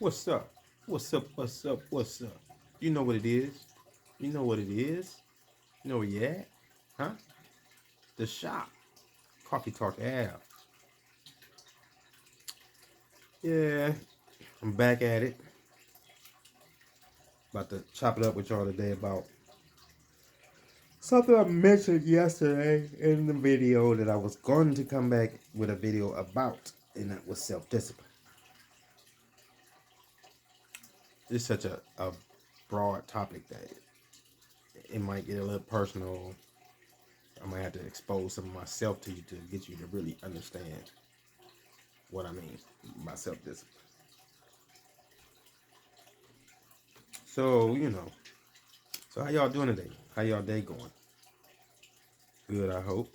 What's up? What's up? What's up? What's up? You know what it is. You know what it is. You know where you at? Huh? The shop. Coffee Talk app. Yeah, I'm back at it. About to chop it up with y'all today about something I mentioned yesterday in the video that I was going to come back with a video about, and that was self-discipline. It's such a broad topic that it might get a little personal. I might have to expose some of myself to you to get you to really understand what I mean by self-discipline. So, So how y'all doing today? How y'all day going? Good, I hope.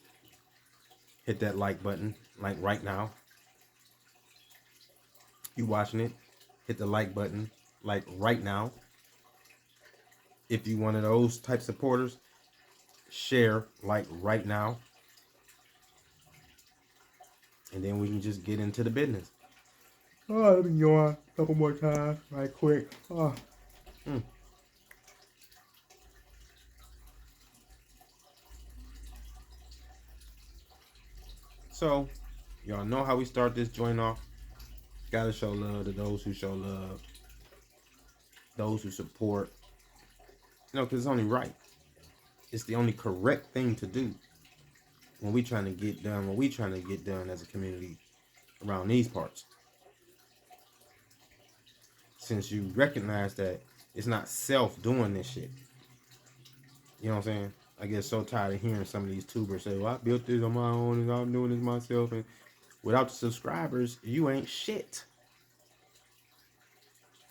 Hit that like button, like right now. You watching it? Hit the like button, like right now. If you one of those type supporters, share like right now. And then we can just get into the business. Oh, let me yawn a couple more times, right quick. Oh. So, y'all know how we start this joint off. Gotta show love to those who show love. Those who support. Because it's only right. It's the only correct thing to do when we trying to get done what we trying to get done as a community around these parts. Since you recognize that it's not self doing this shit. You know what I'm saying? I get so tired of hearing some of these tubers say, well, I built this on my own and I'm doing this myself. And without the subscribers, you ain't shit.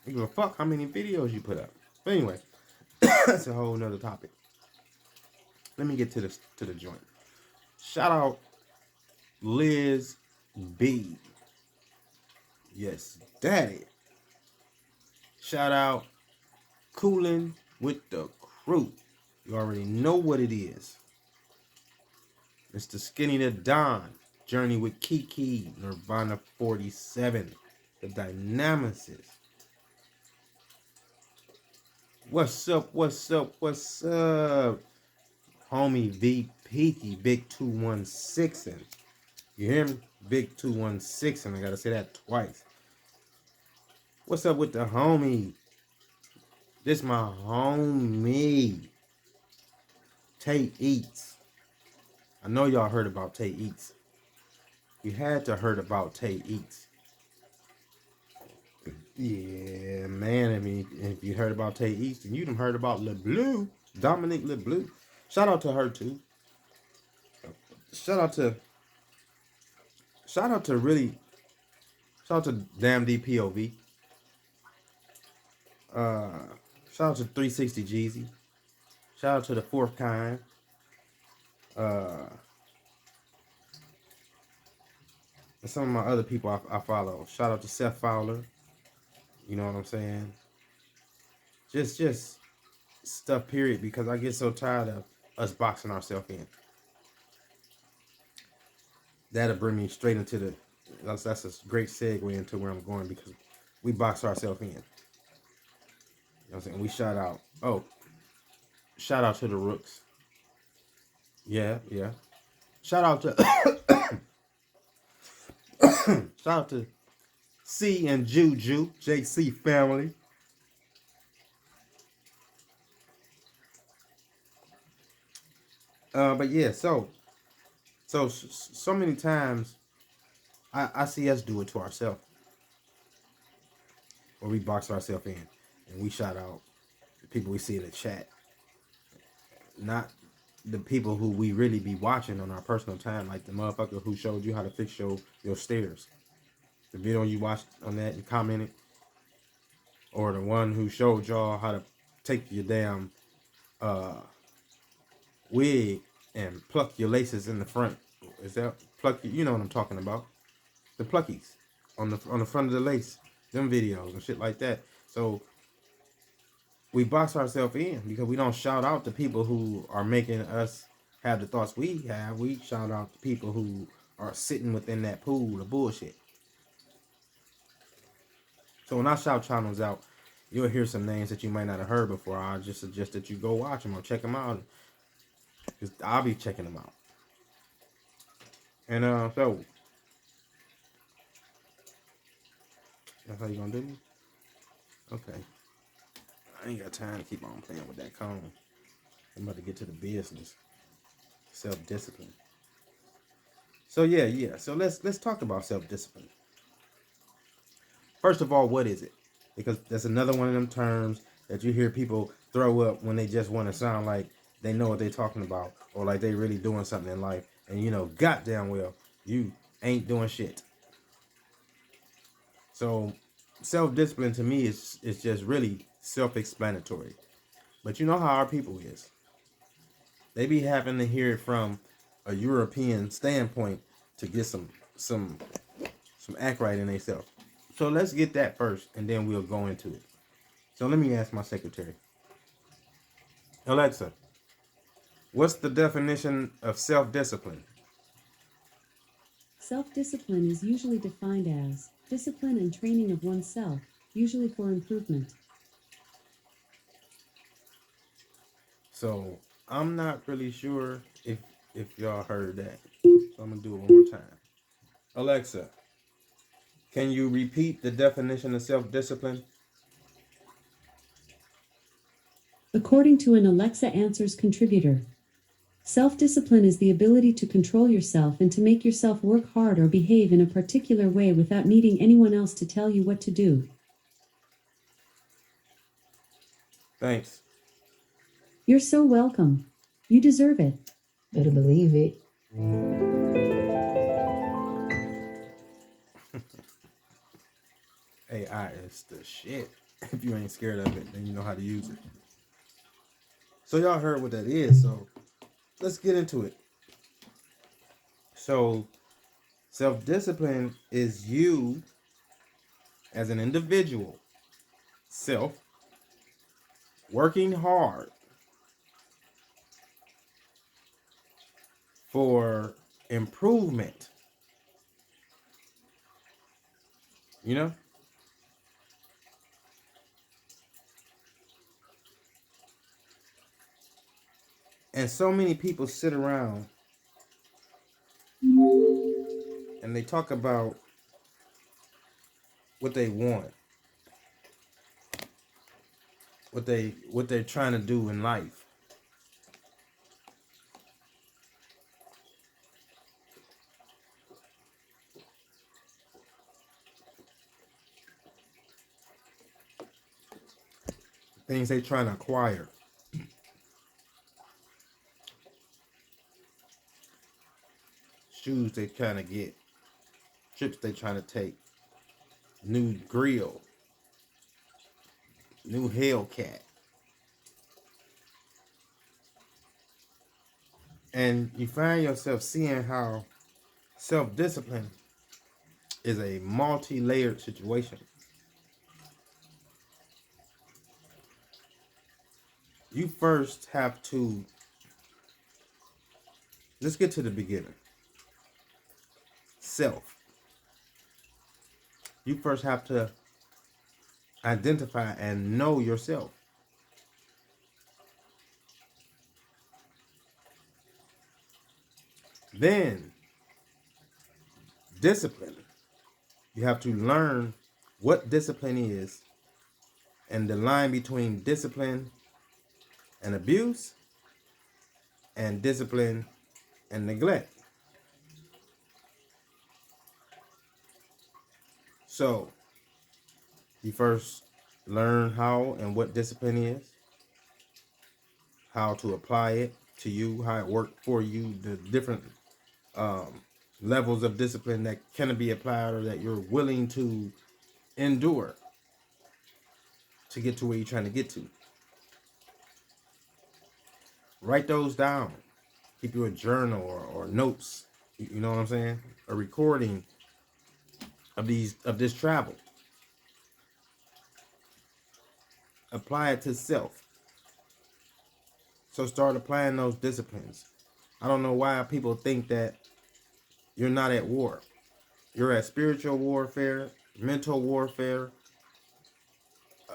You give a fuck how many videos you put up. But anyway, that's a whole nother topic. Let me get to the joint. Shout out Liz B. Yes, daddy. Shout out Koolin with the Krew. You already know what it is. Mr. Skinny the Don. Journey with KEE-KEE. Nirvana 47. The Dynamicist. What's up? What's up? What's up? Homie VP Big 216. You hear me? Big 216. I gotta say that twice. What's up with the homie? This my homie. Tay Eats. I know y'all heard about Tay Eats. You had to heard about Tay Eats. Yeah, man. I mean, if you heard about Tay Eats, then you done heard about LeBlue. Dominique LeBlue. Shout out to her too. Shout out to Damn DPOV. Shout out to 360 Jeezy. Shout out to the Fourth Kind. And some of my other people I follow. Shout out to Seth Fowler. You know what I'm saying? Just stuff, period, because I get so tired of us boxing ourselves in. That'll bring me straight into that's a great segue into where I'm going, because we box ourselves in. You know what I'm saying? We shout out to the Rooks. Yeah. Shout out to shout out to C and Juju, JC family. But yeah, so many times I see us do it to ourselves, or we box ourselves in, and we shout out the people we see in the chat, not the people who we really be watching on our personal time, like the motherfucker who showed you how to fix your stairs. The video you watched on that and commented, or the one who showed y'all how to take your damn wig and pluck your laces in the front. Is that pluck? You know what I'm talking about? The pluckies on the front of the lace, them videos and shit like that. So we box ourselves in because we don't shout out the people who are making us have the thoughts we have. We shout out the people who are sitting within that pool of bullshit. So when I shout channels out, you'll hear some names that you might not have heard before. I just suggest that you go watch them or check them out, because I'll be checking them out. And so that's how you gonna do me? Okay. I ain't got time to keep on playing with that cone. I'm about to get to the business. Self-discipline. So yeah. So let's talk about self-discipline. First of all, what is it? Because that's another one of them terms that you hear people throw up when they just want to sound like they know what they're talking about, or like they really doing something in life, and you know goddamn well you ain't doing shit. So self-discipline to me is just really self-explanatory. But you know how our people is. They be having to hear it from a European standpoint to get some act right in themselves. So let's get that first, and then we'll go into it. So let me ask my secretary. Alexa, what's the definition of self-discipline? Self-discipline is usually defined as discipline and training of oneself, usually for improvement. So I'm not really sure if y'all heard that. So I'm gonna do it one more time. Alexa, can you repeat the definition of self-discipline? According to an Alexa Answers contributor, self-discipline is the ability to control yourself and to make yourself work hard or behave in a particular way without needing anyone else to tell you what to do. Thanks. You're so welcome. You deserve it. Better believe it. AI is the shit. If you ain't scared of it, then you know how to use it. So y'all heard what that is. So let's get into it. So self-discipline is you as an individual, self, working hard for improvement. You know? And so many people sit around and they talk about what they want, what they're trying to do in life. Things they trying to acquire. Shoes they trying to get. Trips they trying to take. New grill. New Hellcat. And you find yourself seeing how self-discipline is a multi-layered situation. You first have to, let's get to the beginning. Self. You first have to identify and know yourself. Then, discipline. You have to learn what discipline is and the line between discipline and abuse and discipline and neglect. So, you first learn how and what discipline is, how to apply it to you, how it worked for you, the different levels of discipline that can be applied or that you're willing to endure to get to where you're trying to get to. Write those down. Keep you a journal or notes. You know what I'm saying? A recording of this travel. Apply it to self. So start applying those disciplines. I don't know why people think that you're not at war. You're at spiritual warfare, mental warfare,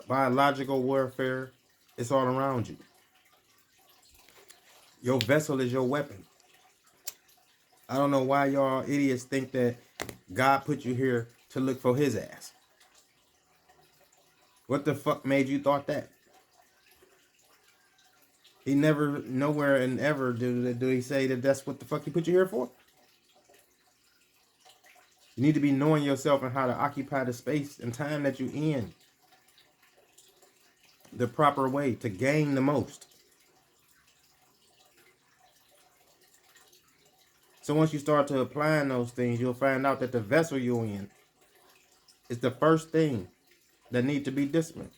biological warfare, it's all around you. Your vessel is your weapon. I don't know why y'all idiots think that God put you here to look for his ass. What the fuck made you thought that? He never, nowhere and ever do he say that that's what the fuck he put you here for? You need to be knowing yourself and how to occupy the space and time that you in the proper way to gain the most. So once you start to applying those things, you'll find out that the vessel you're in is the first thing that need to be disciplined.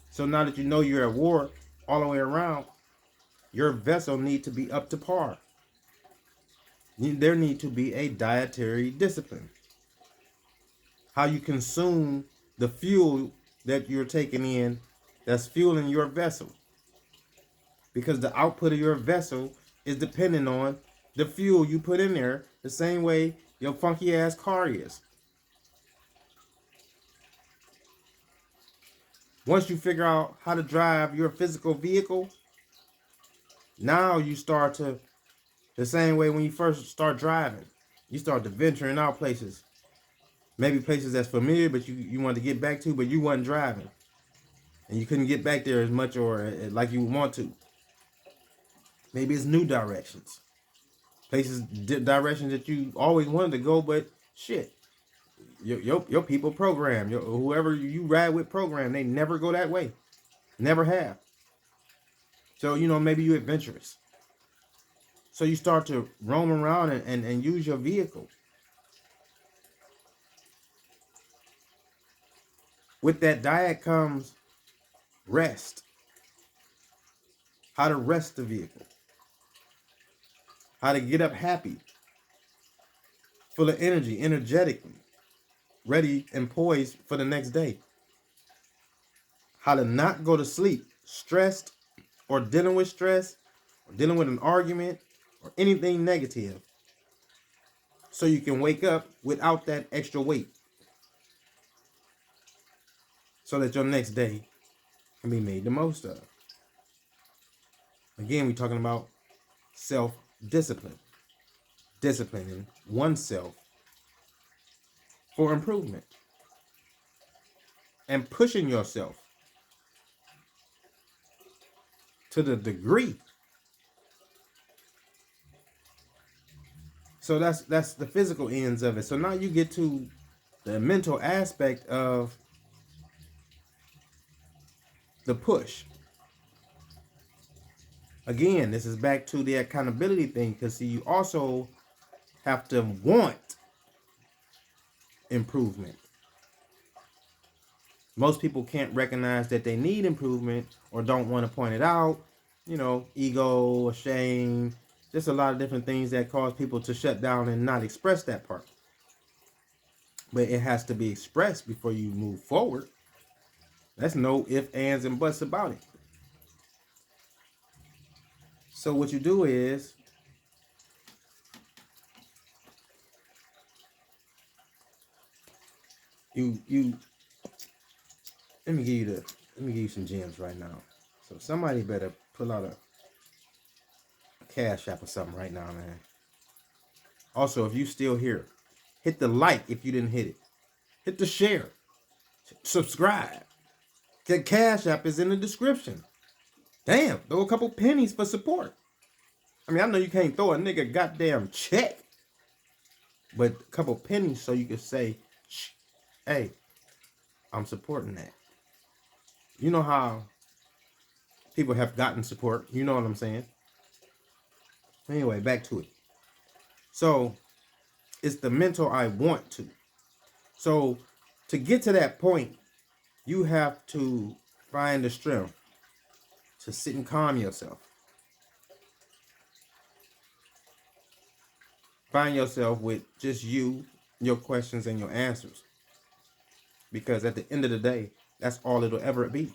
So now that you know you're at war all the way around, your vessel need to be up to par. There need to be a dietary discipline. How you consume the fuel that you're taking in that's fueling your vessel. Because the output of your vessel is dependent on the fuel you put in there, the same way your funky ass car is. Once you figure out how to drive your physical vehicle, now you start to, the same way when you first start driving, you start to venturing out places. Maybe places that's familiar, but you wanted to get back to, but you wasn't driving. And you couldn't get back there as much or like you want to. Maybe it's new directions. Places, directions that you always wanted to go, but shit. Your people program, whoever you ride with program, they never go that way. Never have. So, maybe you're adventurous. So you start to roam around and use your vehicle. With that diet comes rest. How to rest the vehicle. How to get up happy. Full of energy, energetically. Ready and poised for the next day. How to not go to sleep stressed or dealing with stress or dealing with an argument or anything negative. So you can wake up without that extra weight. So that your next day can be made the most of. Again, we're talking about self-discipline. Disciplining oneself for improvement. And pushing yourself to the degree. So that's the physical ends of it. So now you get to the mental aspect of the push. Again, this is back to the accountability thing, because see, you also have to want improvement. Most people can't recognize that they need improvement or don't want to point it out. Ego, shame, just a lot of different things that cause people to shut down and not express that part. But it has to be expressed before you move forward. That's no ifs, ands, and buts about it. So what you do is you let me give you some gems right now. So somebody better pull out a cash app or something right now, man. Also, if you still here, hit the like if you didn't hit it. Hit the share. Subscribe. The cash app is in the description. Damn, throw a couple pennies for support. I mean, I know you can't throw a nigga goddamn check, but a couple pennies so you can say, hey, I'm supporting that. You know how people have gotten support. You know what I'm saying? Anyway, back to it. So, it's the mental I want to. So, to get to that point, you have to find the strength to sit and calm yourself. Find yourself with just you, your questions, and your answers. Because at the end of the day, that's all it'll ever be.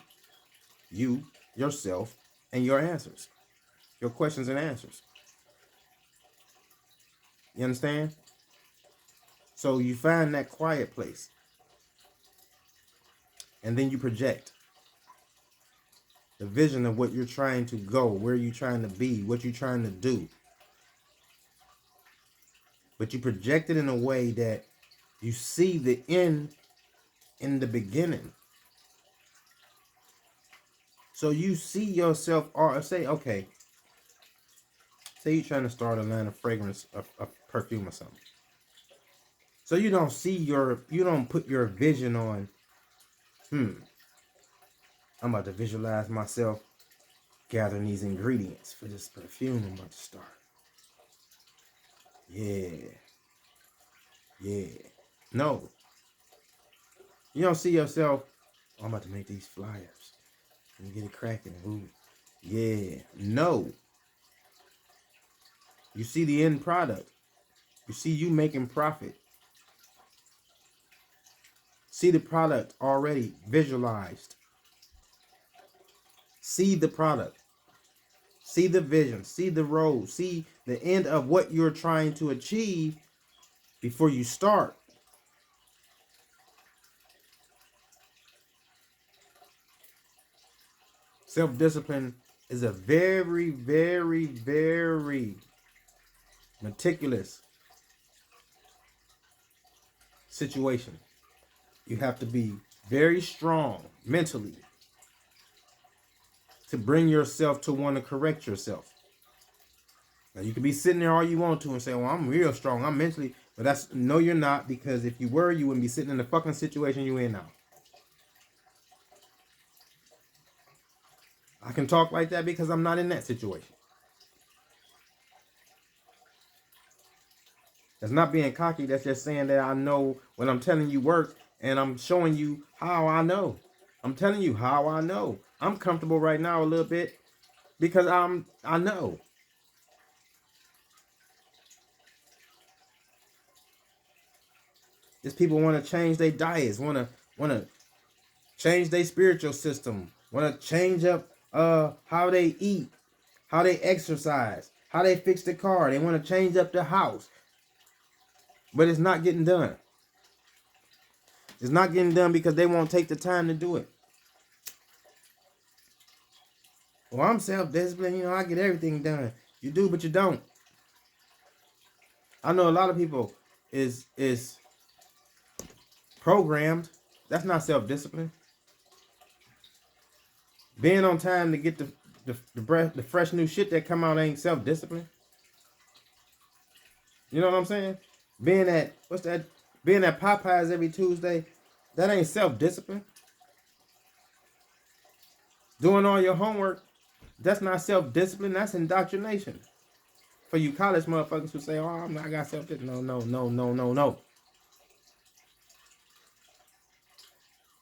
You, yourself, and your answers. Your questions and answers. You understand? So you find that quiet place. And then you project the vision of what you're trying to go, where you're trying to be, what you're trying to do. But you project it in a way that you see the end in the beginning. So you see yourself, or say, okay, say you're trying to start a line of fragrance, a perfume or something. So you don't put your vision on, I'm about to visualize myself gathering these ingredients for this perfume I'm about to start. Yeah. No. You don't see yourself, I'm about to make these flyers and get it cracking. Ooh. Yeah. No. You see the end product. You see you making profit. See the product already visualized. See the product. See the vision. See the road. See the end of what you're trying to achieve before you start. Self-discipline is a very, very, very meticulous situation. You have to be very strong mentally to bring yourself to want to correct yourself. Now, you can be sitting there all you want to and say, well, I'm real strong, I'm mentally, but no, you're not, because if you were, you wouldn't be sitting in the fucking situation you in now. I can talk like that because I'm not in that situation. That's not being cocky. That's just saying that I know what I'm telling you works, and I'm showing you how I know. I'm telling you how I know. I'm comfortable right now a little bit because I know. These people want to change their diets, want to change their spiritual system, want to change up how they eat, how they exercise, how they fix the car. They want to change up the house. But it's not getting done. It's not getting done because they won't take the time to do it. Well, I'm self-disciplined, I get everything done. You do, but you don't. I know a lot of people is programmed. That's not self-discipline. Being on time to get the fresh new shit that come out ain't self-discipline. You know what I'm saying? Being at Popeyes every Tuesday, that ain't self-discipline. Doing all your homework, that's not self-discipline, that's indoctrination. For you college motherfuckers who say, oh, I got self-discipline. No.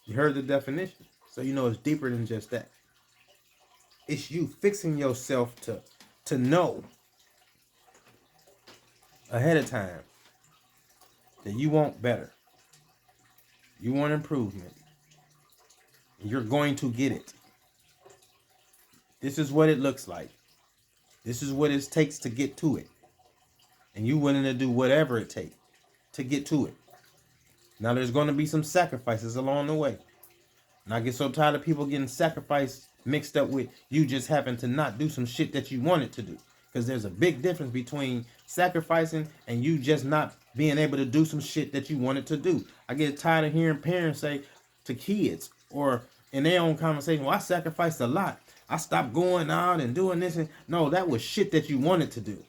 You heard the definition, so you know it's deeper than just that. It's you fixing yourself to know ahead of time that you want better. You want improvement. You're going to get it. This is what it looks like. This is what it takes to get to it. And you willing to do whatever it takes to get to it. Now there's going to be some sacrifices along the way. And I get so tired of people getting sacrificed mixed up with you just having to not do some shit that you wanted to do. Because there's a big difference between sacrificing and you just not being able to do some shit that you wanted to do. I get tired of hearing parents say to kids or in their own conversation, well, I sacrificed a lot. I stopped going out and doing this. No, that was shit that you wanted to do.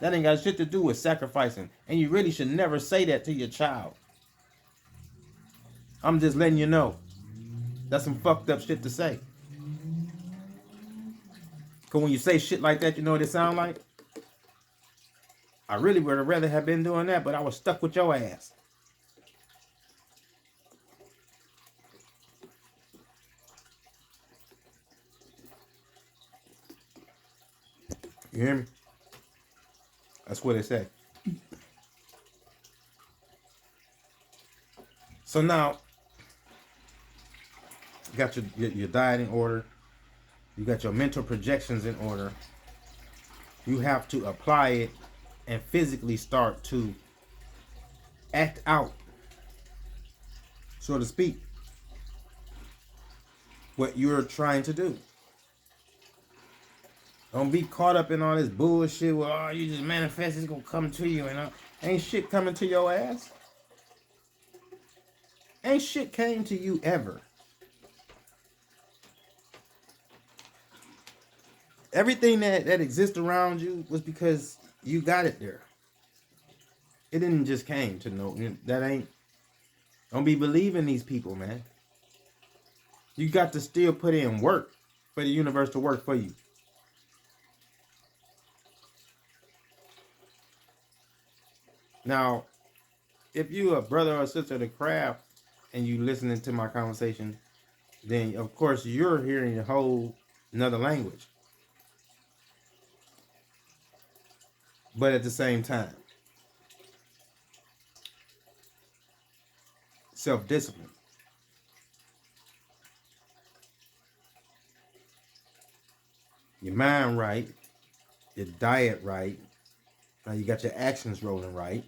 That ain't got shit to do with sacrificing. And you really should never say that to your child. I'm just letting you know. That's some fucked up shit to say. Because when you say shit like that, you know what it sound like? I really would have rather have been doing that, but I was stuck with your ass. You hear me? That's what they say. So now, you got your diet in order. You got your mental projections in order. You have to apply it and physically start to act out so to speak, what you're trying to do. Don't be caught up in all this bullshit where, oh, you just manifest, it's gonna come to you, and ain't shit coming to your ass. Ain't shit came to you ever. Everything that exists around you was because you got it there. It didn't just came to no, that ain't, don't be believing these people, man. You got to still put in work for the universe to work for you. Now, if you a brother or sister of the craft and you listening to my conversation, then of course you're hearing a whole another language. But at the same time, self-discipline. Your mind right, your diet right. Now you got your actions rolling right.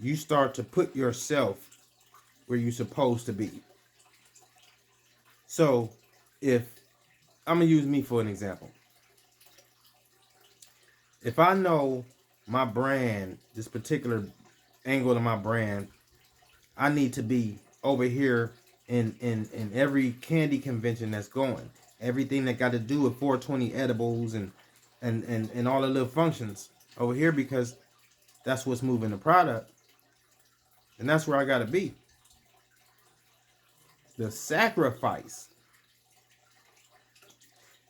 You start to put yourself where you're supposed to be. So if, I'm going to use me for an example. If I know my brand, this particular angle of my brand, I need to be over here in every candy convention that's going. Everything that got to do with 420 edibles and all the little functions over here, because that's what's moving the product. And that's where I got to be. The sacrifice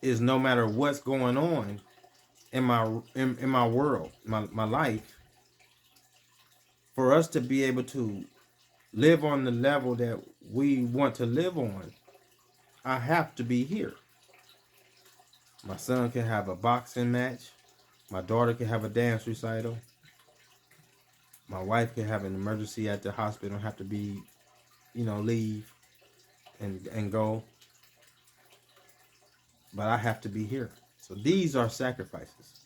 is no matter what's going on in my world, my life, for us to be able to live on the level that we want to live on, I have to be here. My son can have a boxing match. My daughter can have a dance recital. My wife can have an emergency at the hospital and have to be, leave and go. But I have to be here. So these are sacrifices.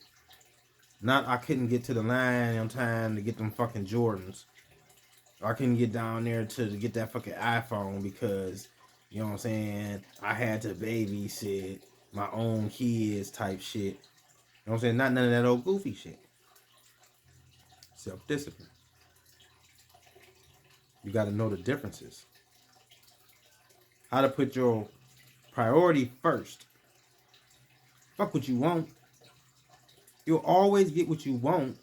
Not I couldn't get to the line on time to get them fucking Jordans. Or I couldn't get down there to get that fucking iPhone because, you know what I'm saying, I had to babysit my own kids type shit. You know what I'm saying? Not none of that old goofy shit. Self-discipline. You got to know the differences. How to put your priority first. Fuck what you want. You'll always get what you want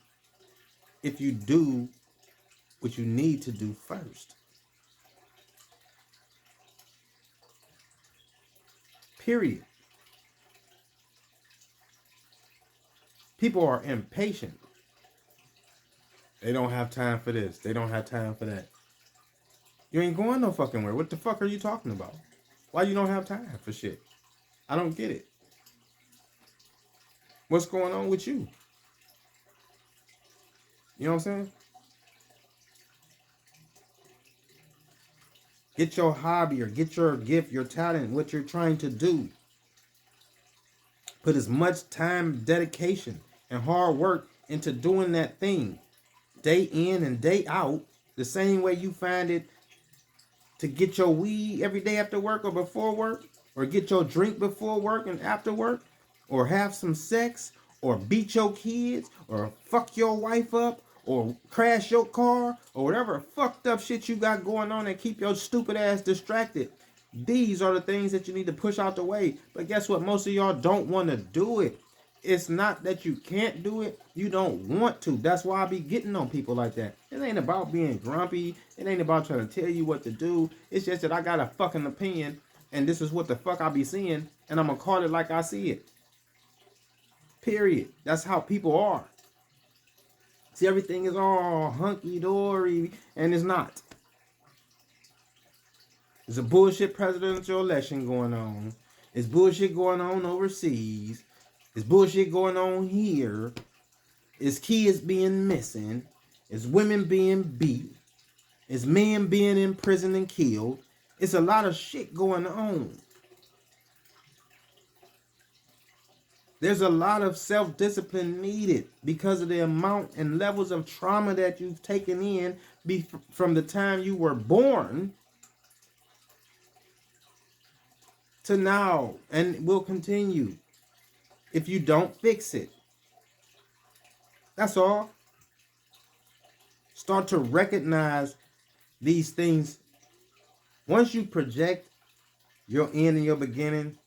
if you do what you need to do first. Period. People are impatient. They don't have time for this. They don't have time for that. You ain't going no fucking where. What the fuck are you talking about? Why you don't have time for shit? I don't get it. What's going on with you? You know what I'm saying? Get your hobby or get your gift, your talent, what you're trying to do. Put as much time, dedication, and hard work into doing that thing. Day in and day out. The same way you find it to get your weed every day after work or before work. Or get your drink before work and after work. Or have some sex. Or beat your kids. Or fuck your wife up. Or crash your car. Or whatever fucked up shit you got going on and keep your stupid ass distracted. These are the things that you need to push out the way. But guess what? Most of y'all don't want to do it. It's not that you can't do it. You don't want to. That's why I be getting on people like that. It ain't about being grumpy. It ain't about trying to tell you what to do. It's just that I got a fucking opinion. And this is what the fuck I be seeing. And I'm going to call it like I see it. Period. That's how people are. See, everything is all hunky-dory. And it's not. There's a bullshit presidential election going on. There's bullshit going on overseas. There's bullshit going on here. There's kids being missing. There's women being beat. There's men being in prison and killed. It's a lot of shit going on. There's a lot of self-discipline needed because of the amount and levels of trauma that you've taken in from the time you were born to now, and will continue if you don't fix it. That's all. Start to recognize these things. Once you project your end and your beginning,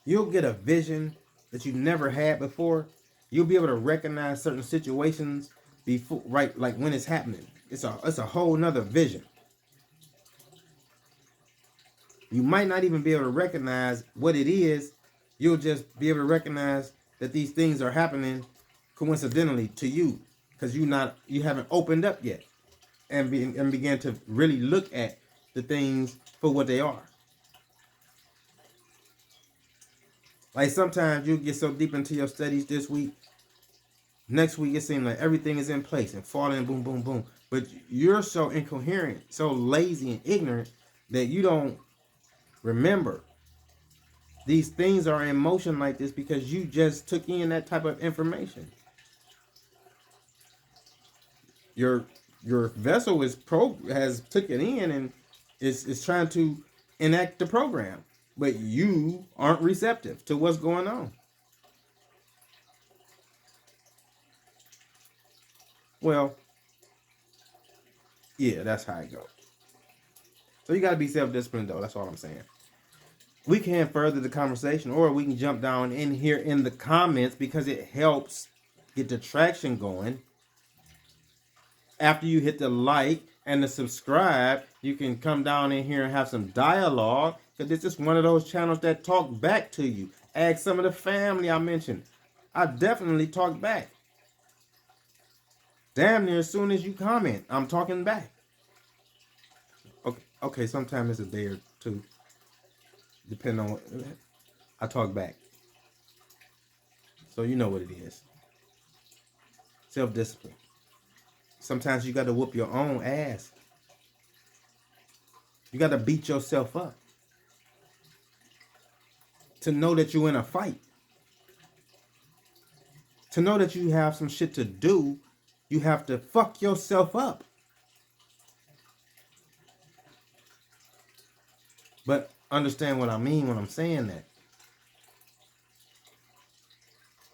you'll get a vision that you've never had before. You'll be able to recognize certain situations before, right, like when it's happening. It's a whole nother vision. You might not even be able to recognize what it is. You'll just be able to recognize that these things are happening coincidentally to you, because you haven't opened up yet and began to really look at the things for what they are. Like sometimes you get so deep into your studies this week, next week it seems like everything is in place and falling, boom, boom, boom. But you're so incoherent, so lazy and ignorant that you don't remember these things are in motion like this because you just took in that type of information. Your vessel has took it in and is trying to enact the program, but you aren't receptive to what's going on. Well, yeah, that's how it goes. So you got to be self-disciplined, though. That's all I'm saying. We can further the conversation, or we can jump down in here in the comments because it helps get the traction going. After you hit the like and the subscribe, you can come down in here and have some dialogue, because this is one of those channels that talk back to you. Ask some of the family I mentioned. I definitely talk back. Damn near as soon as you comment, I'm talking back. Okay, sometimes it's a day or two. Depending on what I talk back. So you know what it is. Self-discipline. Sometimes you got to whoop your own ass. You got to beat yourself up to know that you're in a fight. To know that you have some shit to do, you have to fuck yourself up. But understand what I mean when I'm saying that.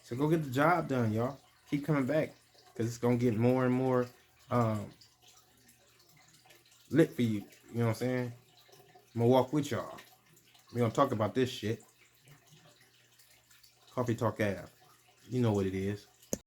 So go get the job done, y'all. Keep coming back, because it's going to get more and more lit for you. You know what I'm saying? I'm going to walk with y'all. We're going to talk about this shit. Coffee Talk Ave. You know what it is.